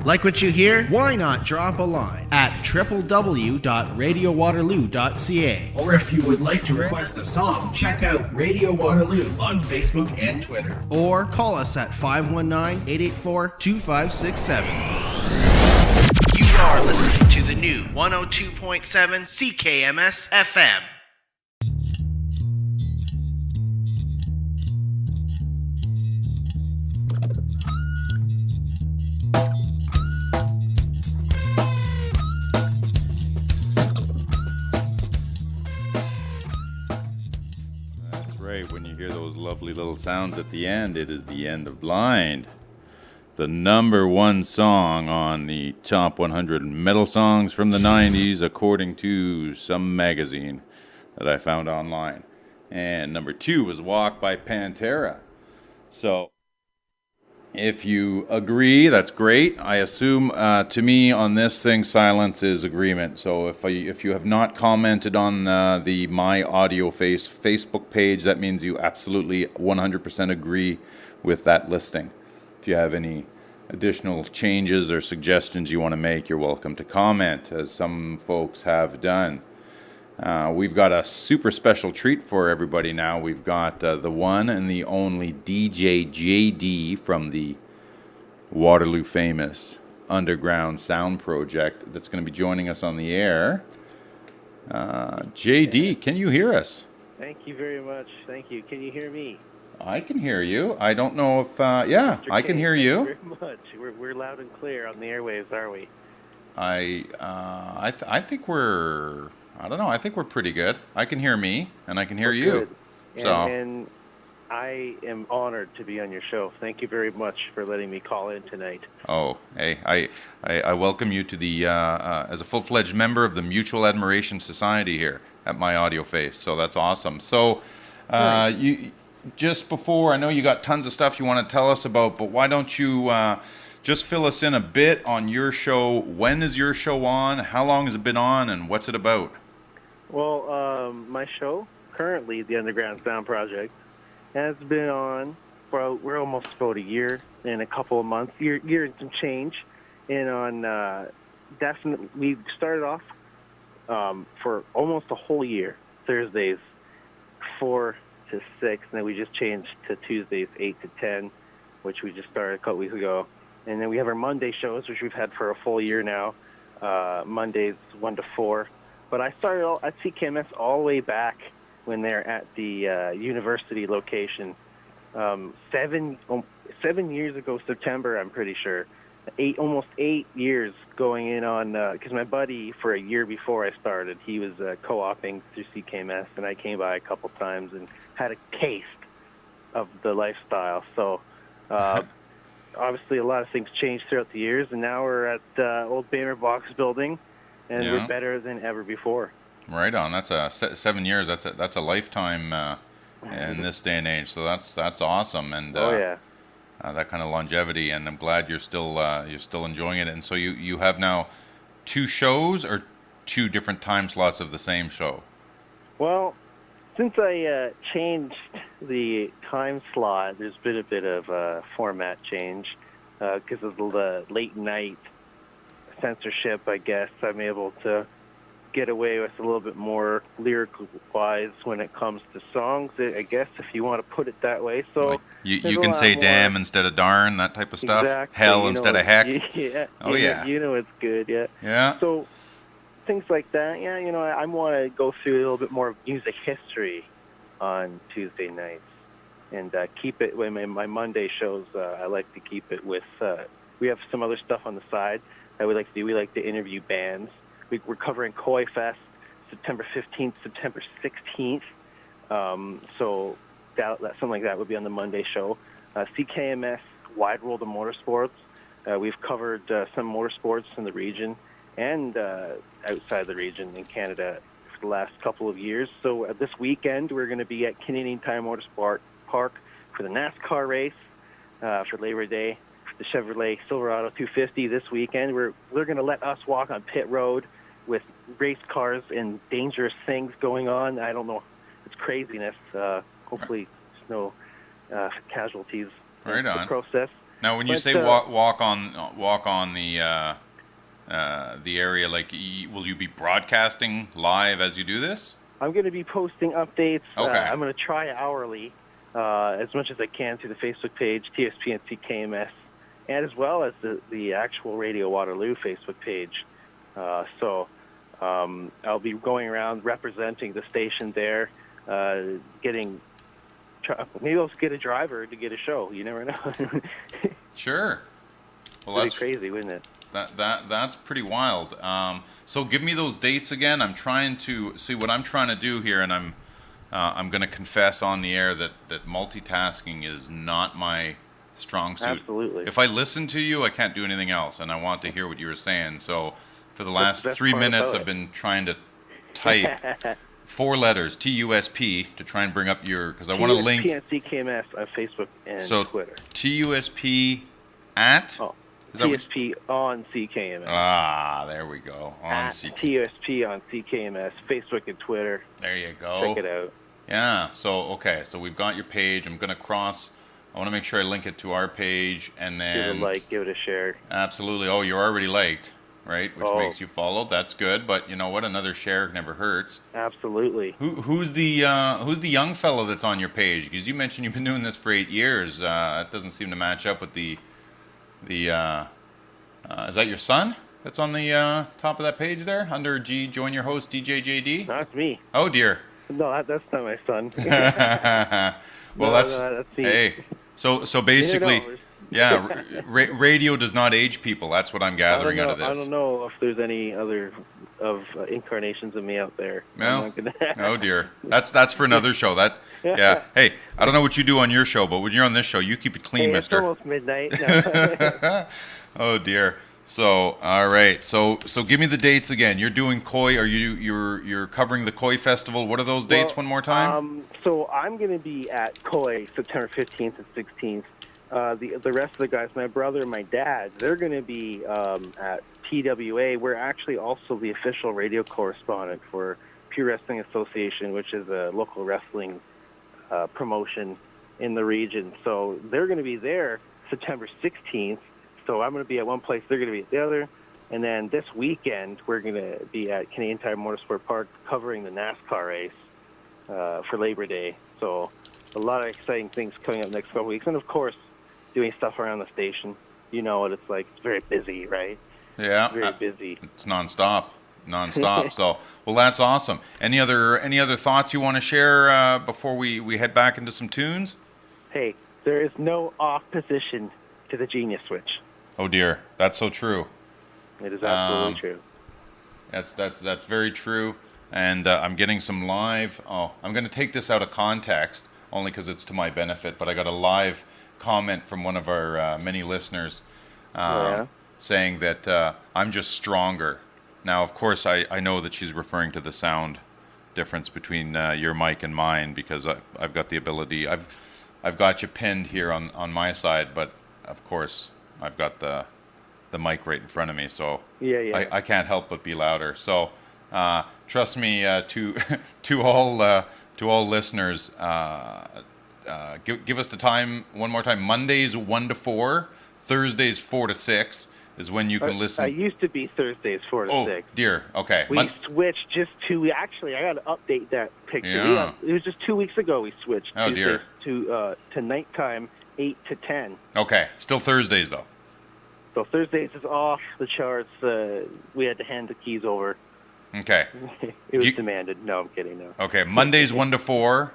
Like what you hear? Why not drop a line at www.radiowaterloo.ca. Or if you would like to request a song, check out Radio Waterloo on Facebook and Twitter. Or call us at 519-884-2567. You are listening to the new 102.7 CKMS FM. When you hear those lovely little sounds at the end, it is the end of Blind, the number one song on the top 100 metal songs from the 90s, according to some magazine that I found online. And number two was Walk by Pantera. So if you agree, that's great. I assume, to me, on this thing, silence is agreement. So if you have not commented on the My Audio Face Facebook page, that means you absolutely 100% agree with that listing. If you have any additional changes or suggestions you want to make, you're welcome to comment, as some folks have done. We've got a super special treat for everybody now. We've got the one and the only DJ Djyd from the Waterloo famous Underground Sound Project that's going to be joining us on the air. Djyd, can you hear us? Thank you very much. Thank you. Can you hear me? I can hear you. I don't know if... yeah, I can hear you. Thank you very much. We're loud and clear on the airwaves, are we? I think we're... I don't know. I think we're pretty good. I can hear me, and I can hear you. Good. And I am honored to be on your show. Thank you very much for letting me call in tonight. Oh, hey, I welcome you to the as a full-fledged member of the Mutual Admiration Society here at My Audio Face. So that's awesome. So you just before, I know you got tons of stuff you want to tell us about, but why don't you just fill us in a bit on your show? When is your show on? How long has it been on, and what's it about? Well, my show, currently the Underground Sound Project, has been on for, we're almost about a year and a couple of months, year and some change. And on definitely, we started off for almost a whole year, Thursdays 4 to 6, and then we just changed to Tuesdays 8 to 10, which we just started a couple weeks ago. And then we have our Monday shows, which we've had for a full year now, Mondays 1 to 4. But I started at CKMS all the way back when they're at the university location. 7 years ago, September, I'm pretty sure. Almost 8 years going in on, because my buddy, for a year before I started, he was co-oping through CKMS, and I came by a couple times and had a taste of the lifestyle. So obviously a lot of things changed throughout the years, and now we're at Old Bamer Box Building, and we're better than ever before. Right on. That's 7 years. That's a lifetime in this day and age. So that's awesome. And that kind of longevity. And I'm glad you're still enjoying it. And so you have now 2 shows or 2 different time slots of the same show? Well, since I changed the time slot, there's been a bit of a format change because of the late night censorship, I guess. I'm able to get away with a little bit more lyrical-wise when it comes to songs, I guess, if you want to put it that way. So like you can say damn instead of darn, that type of stuff? Exactly. Hell instead of heck? Yeah. Oh, yeah. You know it's good, yeah. Yeah. So things like that, yeah, I want to go through a little bit more music history on Tuesday nights and keep it, when my Monday shows, I like to keep it with, we have some other stuff on the side that we like to do. We like to interview bands. We're covering Koi Fest September 15th, September 16th. So something like that would be on the Monday show. CKMS Wide World of Motorsports. We've covered some motorsports in the region and outside the region in Canada for the last couple of years. So this weekend we're going to be at Canadian Tire Motorsport Park for the NASCAR race for Labor Day. The Chevrolet Silverado 250 this weekend. They're going to let us walk on pit road with race cars and dangerous things going on. I don't know. It's craziness. Hopefully there's no casualties right in on. the process. Now, when you But, say walk on the area, like, will you be broadcasting live as you do this? I'm going to be posting updates. Okay. I'm going to try hourly, as much as I can through the Facebook page, TSP and CKMS, and as well as the actual Radio Waterloo Facebook page. So I'll be going around representing the station there, maybe I'll get a driver to get a show. You never know. Sure. Well, Pretty that's crazy, wouldn't it? That's pretty wild. So give me those dates again. I'm trying to see what I'm trying to do here, and I'm going to confess on the air that multitasking is not my strong suit. Absolutely. If I listen to you, I can't do anything else, and I want to hear what you were saying. So for the last 3 minutes, I've been trying to type 4 letters, TUSP, to try and bring up because I want to link. TSP and CKMS on Facebook and Twitter. TUSP at. Oh. Is that TSP on CKMS. Ah, there we go. On TSP on CKMS, Facebook and Twitter. There you go. Check it out. Yeah. So so we've got your page. I'm gonna I want to make sure I link it to our page, and then give it a like, give it a share. Absolutely. Oh, you're already liked, right? Which makes you followed. That's good. But you know what? Another share never hurts. Absolutely. Who's the young fellow that's on your page? Because you mentioned you've been doing this for 8 years. That doesn't seem to match up with the is that your son that's on the top of that page there under join your host Djjd? That's me. Oh dear. No, that's not my son. Well, that's me. Hey. So basically, yeah, radio does not age people. That's what I'm gathering out of this. I don't know if there's any other incarnations of me out there. No. Oh dear. That's for another show. Yeah. Hey, I don't know what you do on your show, but when you're on this show, you keep it clean, mister. It's almost midnight. No. Oh dear. So all right. So give me the dates again. You're doing Koi. You're covering the Koi Festival. What are those dates one more time? So I'm going to be at Koi September 15th and 16th. The rest of the guys, my brother and my dad, they're going to be at PWA. We're actually also the official radio correspondent for Pure Wrestling Association, which is a local wrestling promotion in the region. So they're going to be there September 16th. So I'm going to be at one place, they're going to be at the other. And then this weekend, we're going to be at Canadian Tire Motorsport Park covering the NASCAR race for Labor Day. So a lot of exciting things coming up next couple weeks. And, of course, doing stuff around the station. You know what it's like. It's very busy, right? Yeah. Very busy. It's nonstop. So, well, that's awesome. Any other thoughts you want to share before we head back into some tunes? Hey, there is no off position to the Genius Switch. Oh dear, that's so true. It is absolutely true. That's very true. And I'm getting some live. Oh, I'm going to take this out of context only because it's to my benefit. But I got a live comment from one of our many listeners saying that I'm just stronger. Now, of course, I know that she's referring to the sound difference between your mic and mine because I've got the ability. I've got you pinned here on my side, but of course I've got the mic right in front of me, so I can't help but be louder. So trust me, to all listeners, give us the time one more time. Mondays 1 to 4, Thursdays 4 to 6 is when you can listen. I used to be Thursdays 4 to 6. Oh dear. Okay. We switched just to. Actually, I got to update that picture. Yeah. It was just 2 weeks ago we switched. Oh dear. To nighttime 8 to 10. Okay. Still Thursdays though. So Thursdays is off the charts. We had to hand the keys over. Okay. It was demanded. No, I'm kidding. No. Okay. Mondays 1 to 4.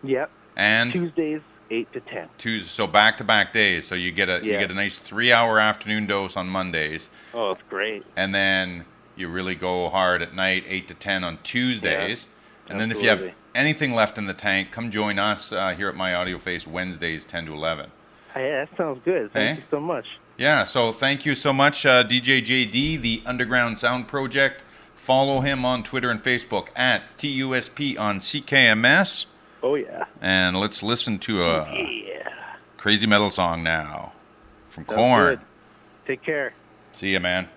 Yep. And Tuesdays 8 to 10. So back-to-back days. So you get a nice 3-hour afternoon dose on Mondays. Oh, it's great. And then you really go hard at night, 8 to 10 on Tuesdays. And then if you have anything left in the tank, come join us here at My Audio Face Wednesdays 10 to 11. Hey, that sounds good. Thank you so much. Yeah, so thank you so much, Djjd, the Underground Sound Project. Follow him on Twitter and Facebook at TUSP on CKMS. Oh, yeah. And let's listen to a crazy metal song now from Korn. Take care. See ya, man.